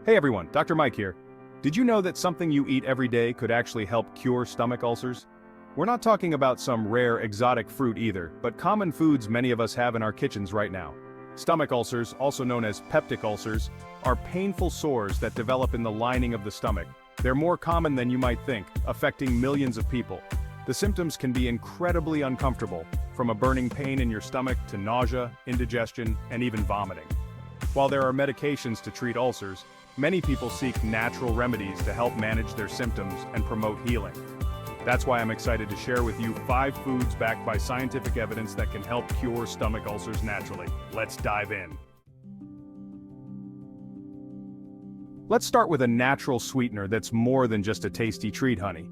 Hey everyone, Dr. Mike here. Did you know that something you eat every day could actually help cure stomach ulcers? We're not talking about some rare exotic fruit either, but common foods many of us have in our kitchens right now. Stomach ulcers, also known as peptic ulcers, are painful sores that develop in the lining of the stomach. They're more common than you might think, affecting millions of people. The symptoms can be incredibly uncomfortable, from a burning pain in your stomach to nausea, indigestion, and even vomiting. While there are medications to treat ulcers, many people seek natural remedies to help manage their symptoms and promote healing. That's why I'm excited to share with you 5 foods backed by scientific evidence that can help cure stomach ulcers naturally. Let's dive in. Let's start with a natural sweetener that's more than just a tasty treat, honey.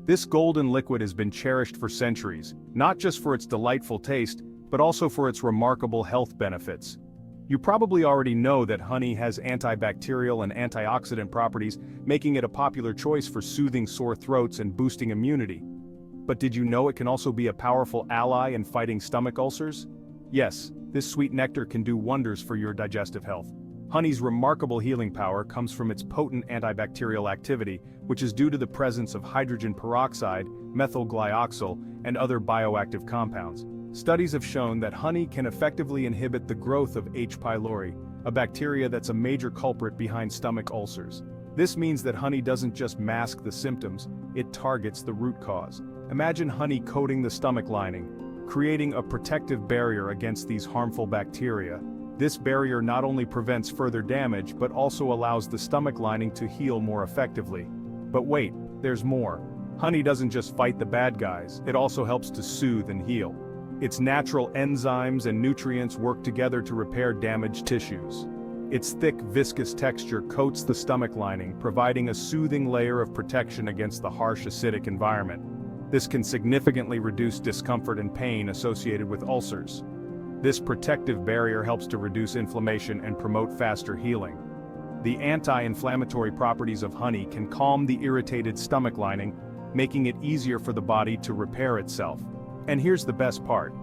This golden liquid has been cherished for centuries, not just for its delightful taste, but also for its remarkable health benefits. You probably already know that honey has antibacterial and antioxidant properties, making it a popular choice for soothing sore throats and boosting immunity. But did you know it can also be a powerful ally in fighting stomach ulcers? Yes, this sweet nectar can do wonders for your digestive health. Honey's remarkable healing power comes from its potent antibacterial activity, which is due to the presence of hydrogen peroxide, methyl glyoxal, and other bioactive compounds. Studies have shown that honey can effectively inhibit the growth of H. pylori, a bacteria that's a major culprit behind stomach ulcers. This means that honey doesn't just mask the symptoms, it targets the root cause. Imagine honey coating the stomach lining, creating a protective barrier against these harmful bacteria. This barrier not only prevents further damage but also allows the stomach lining to heal more effectively. But wait, there's more. Honey doesn't just fight the bad guys, it also helps to soothe and heal. Its natural enzymes and nutrients work together to repair damaged tissues. Its thick, viscous texture coats the stomach lining, providing a soothing layer of protection against the harsh acidic environment. This can significantly reduce discomfort and pain associated with ulcers. This protective barrier helps to reduce inflammation and promote faster healing. The anti-inflammatory properties of honey can calm the irritated stomach lining, making it easier for the body to repair itself. And here's the best part.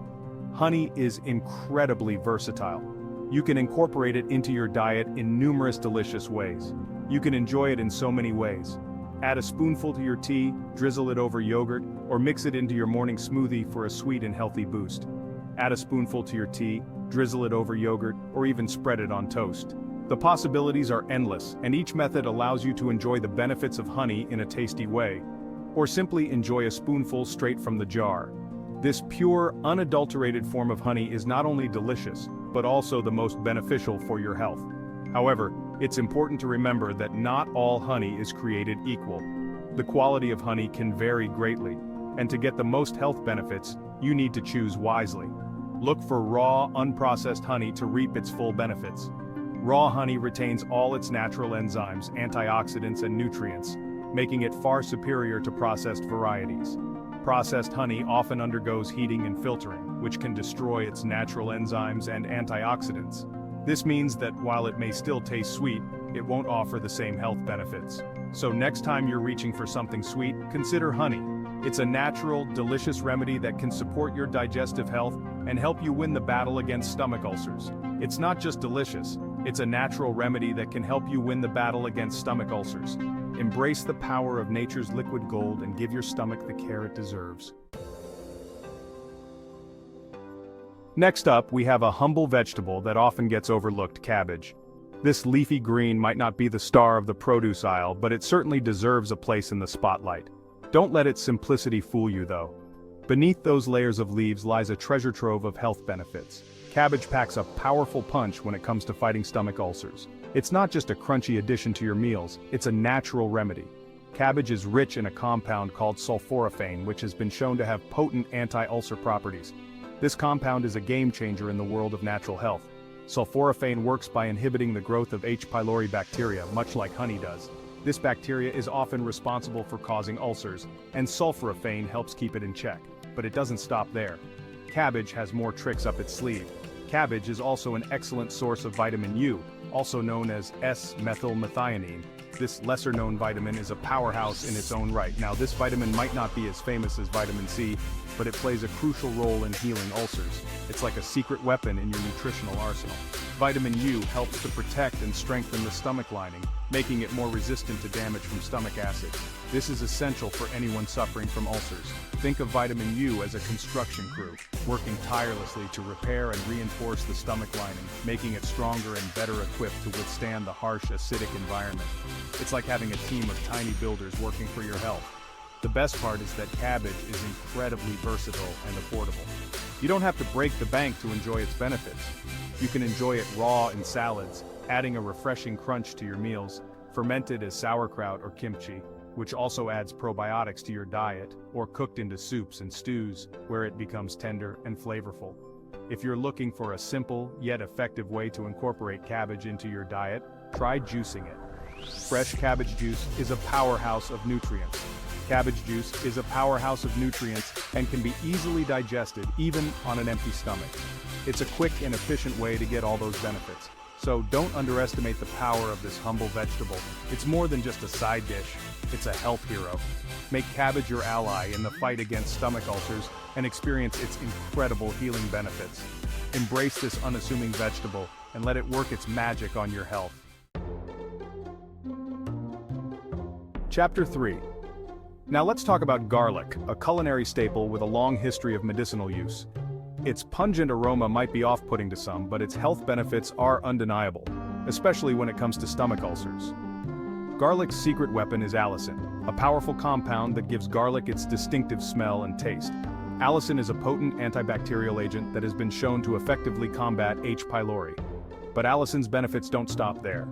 Honey is incredibly versatile. You can incorporate it into your diet in numerous delicious ways. You can enjoy it in so many ways. Add a spoonful to your tea, drizzle it over yogurt, or mix it into your morning smoothie for a sweet and healthy boost. Add a spoonful to your tea, drizzle it over yogurt, or even spread it on toast. The possibilities are endless, and each method allows you to enjoy the benefits of honey in a tasty way. Or simply enjoy a spoonful straight from the jar. This pure, unadulterated form of honey is not only delicious, but also the most beneficial for your health. However, it's important to remember that not all honey is created equal. The quality of honey can vary greatly, and to get the most health benefits, you need to choose wisely. Look for raw, unprocessed honey to reap its full benefits. Raw honey retains all its natural enzymes, antioxidants, and nutrients, making it far superior to processed varieties. Processed honey often undergoes heating and filtering, which can destroy its natural enzymes and antioxidants. This means that while it may still taste sweet, it won't offer the same health benefits. So next time you're reaching for something sweet, consider honey. It's a natural, delicious remedy that can support your digestive health and help you win the battle against stomach ulcers. It's not just delicious, it's a natural remedy that can help you win the battle against stomach ulcers. Embrace the power of nature's liquid gold and give your stomach the care it deserves. Next up, we have a humble vegetable that often gets overlooked: cabbage. This leafy green might not be the star of the produce aisle, but it certainly deserves a place in the spotlight. Don't let its simplicity fool you though. Beneath those layers of leaves lies a treasure trove of health benefits. Cabbage packs a powerful punch when it comes to fighting stomach ulcers. It's not just a crunchy addition to your meals, it's a natural remedy. Cabbage is rich in a compound called sulforaphane, which has been shown to have potent anti-ulcer properties. This compound is a game changer in the world of natural health. Sulforaphane works by inhibiting the growth of H. pylori bacteria, much like honey does. This bacteria is often responsible for causing ulcers, and sulforaphane helps keep it in check. But it doesn't stop there. Cabbage has more tricks up its sleeve. Cabbage is also an excellent source of vitamin U, also known as S-methylmethionine. This lesser-known vitamin is a powerhouse in its own right. Now, this vitamin might not be as famous as vitamin C, but it plays a crucial role in healing ulcers. It's like a secret weapon in your nutritional arsenal. Vitamin U helps to protect and strengthen the stomach lining, making it more resistant to damage from stomach acid. This is essential for anyone suffering from ulcers. Think of vitamin U as a construction crew, working tirelessly to repair and reinforce the stomach lining, making it stronger and better equipped to withstand the harsh acidic environment. It's like having a team of tiny builders working for your health. The best part is that cabbage is incredibly versatile and affordable. You don't have to break the bank to enjoy its benefits. You can enjoy it raw in salads, adding a refreshing crunch to your meals, fermented as sauerkraut or kimchi, which also adds probiotics to your diet, or cooked into soups and stews, where it becomes tender and flavorful. If you're looking for a simple, yet effective way to incorporate cabbage into your diet, try juicing it. Fresh cabbage juice is a powerhouse of nutrients. Cabbage juice is a powerhouse of nutrients and can be easily digested, even on an empty stomach. It's a quick and efficient way to get all those benefits. So don't underestimate the power of this humble vegetable. It's more than just a side dish, it's a health hero. Make cabbage your ally in the fight against stomach ulcers and experience its incredible healing benefits. Embrace this unassuming vegetable and let it work its magic on your health. Chapter 3. Now let's talk about garlic, a culinary staple with a long history of medicinal use. Its pungent aroma might be off-putting to some, but its health benefits are undeniable, especially when it comes to stomach ulcers. Garlic's secret weapon is allicin, a powerful compound that gives garlic its distinctive smell and taste. Allicin is a potent antibacterial agent that has been shown to effectively combat H. pylori. But allicin's benefits don't stop there.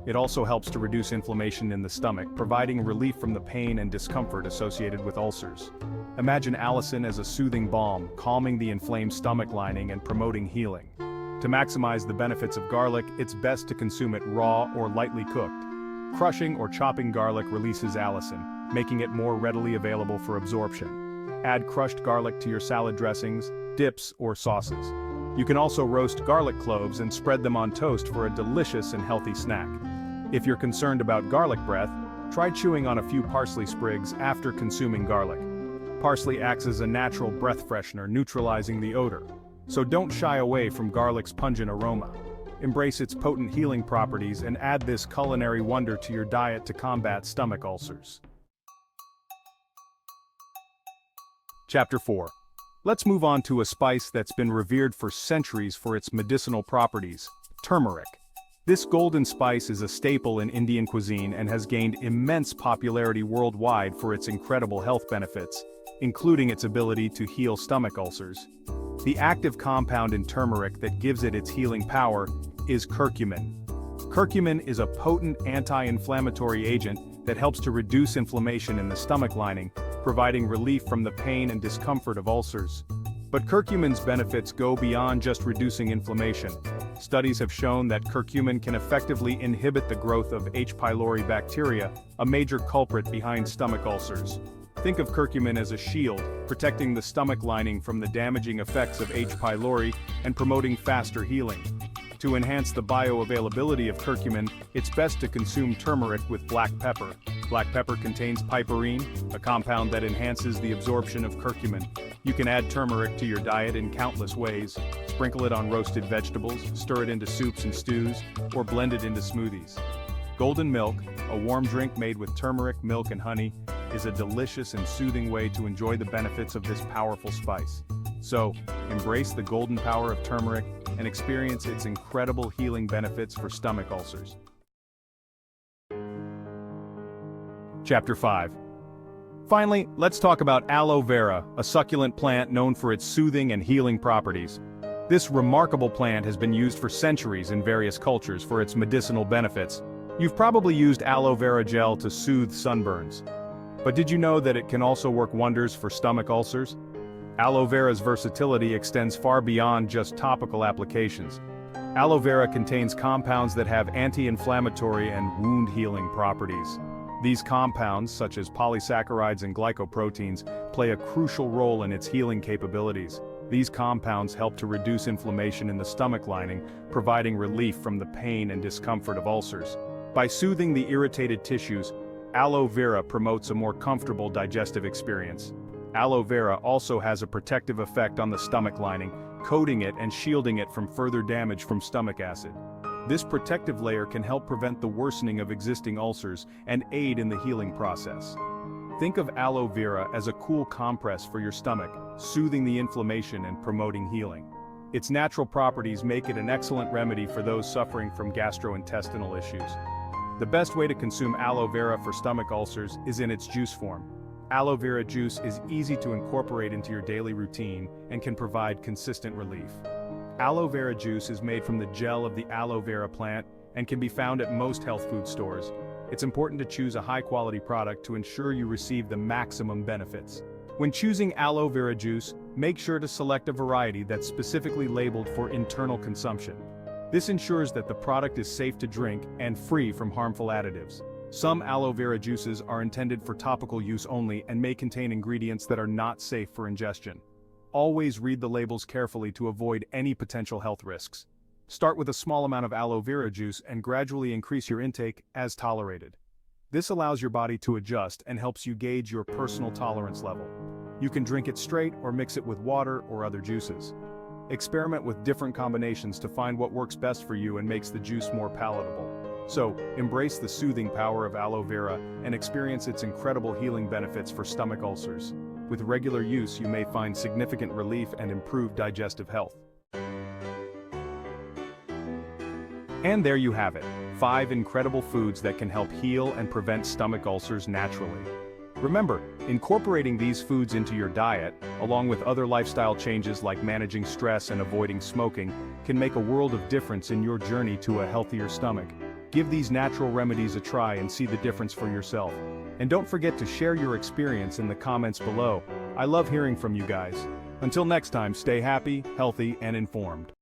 It also helps to reduce inflammation in the stomach, providing relief from the pain and discomfort associated with ulcers. Imagine allicin as a soothing balm, calming the inflamed stomach lining and promoting healing. To maximize the benefits of garlic, it's best to consume it raw or lightly cooked. Crushing or chopping garlic releases allicin, making it more readily available for absorption. Add crushed garlic to your salad dressings, dips, or sauces. You can also roast garlic cloves and spread them on toast for a delicious and healthy snack. If you're concerned about garlic breath, try chewing on a few parsley sprigs after consuming garlic. Parsley acts as a natural breath freshener, neutralizing the odor. So don't shy away from garlic's pungent aroma. Embrace its potent healing properties and add this culinary wonder to your diet to combat stomach ulcers. Chapter 4. Let's move on to a spice that's been revered for centuries for its medicinal properties, turmeric. This golden spice is a staple in Indian cuisine and has gained immense popularity worldwide for its incredible health benefits, including its ability to heal stomach ulcers. The active compound in turmeric that gives it its healing power is curcumin. Curcumin is a potent anti-inflammatory agent that helps to reduce inflammation in the stomach lining, providing relief from the pain and discomfort of ulcers. But curcumin's benefits go beyond just reducing inflammation. Studies have shown that curcumin can effectively inhibit the growth of H. pylori bacteria, a major culprit behind stomach ulcers. Think of curcumin as a shield, protecting the stomach lining from the damaging effects of H. pylori and promoting faster healing. To enhance the bioavailability of curcumin, it's best to consume turmeric with black pepper. Black pepper contains piperine, a compound that enhances the absorption of curcumin. You can add turmeric to your diet in countless ways. Sprinkle it on roasted vegetables, stir it into soups and stews, or blend it into smoothies. Golden milk, a warm drink made with turmeric, milk, and honey, is a delicious and soothing way to enjoy the benefits of this powerful spice. So, embrace the golden power of turmeric and experience its incredible healing benefits for stomach ulcers. Chapter 5. Finally, let's talk about aloe vera, a succulent plant known for its soothing and healing properties. This remarkable plant has been used for centuries in various cultures for its medicinal benefits. You've probably used aloe vera gel to soothe sunburns. But did you know that it can also work wonders for stomach ulcers? Aloe vera's versatility extends far beyond just topical applications. Aloe vera contains compounds that have anti-inflammatory and wound-healing properties. These compounds, such as polysaccharides and glycoproteins, play a crucial role in its healing capabilities. These compounds help to reduce inflammation in the stomach lining, providing relief from the pain and discomfort of ulcers. By soothing the irritated tissues, aloe vera promotes a more comfortable digestive experience. Aloe vera also has a protective effect on the stomach lining, coating it and shielding it from further damage from stomach acid. This protective layer can help prevent the worsening of existing ulcers and aid in the healing process. Think of aloe vera as a cool compress for your stomach, soothing the inflammation and promoting healing. Its natural properties make it an excellent remedy for those suffering from gastrointestinal issues. The best way to consume aloe vera for stomach ulcers is in its juice form. Aloe vera juice is easy to incorporate into your daily routine and can provide consistent relief. Aloe vera juice is made from the gel of the aloe vera plant and can be found at most health food stores. It's important to choose a high-quality product to ensure you receive the maximum benefits. When choosing aloe vera juice, make sure to select a variety that's specifically labeled for internal consumption. This ensures that the product is safe to drink and free from harmful additives. Some aloe vera juices are intended for topical use only and may contain ingredients that are not safe for ingestion. Always read the labels carefully to avoid any potential health risks. Start with a small amount of aloe vera juice and gradually increase your intake as tolerated. This allows your body to adjust and helps you gauge your personal tolerance level. You can drink it straight or mix it with water or other juices. Experiment with different combinations to find what works best for you and makes the juice more palatable. So, embrace the soothing power of aloe vera and experience its incredible healing benefits for stomach ulcers. With regular use, you may find significant relief and improved digestive health. And there you have it, 5 incredible foods that can help heal and prevent stomach ulcers naturally. Remember, incorporating these foods into your diet, along with other lifestyle changes like managing stress and avoiding smoking, can make a world of difference in your journey to a healthier stomach. Give these natural remedies a try and see the difference for yourself. And don't forget to share your experience in the comments below. I love hearing from you guys. Until next time, stay happy, healthy, and informed.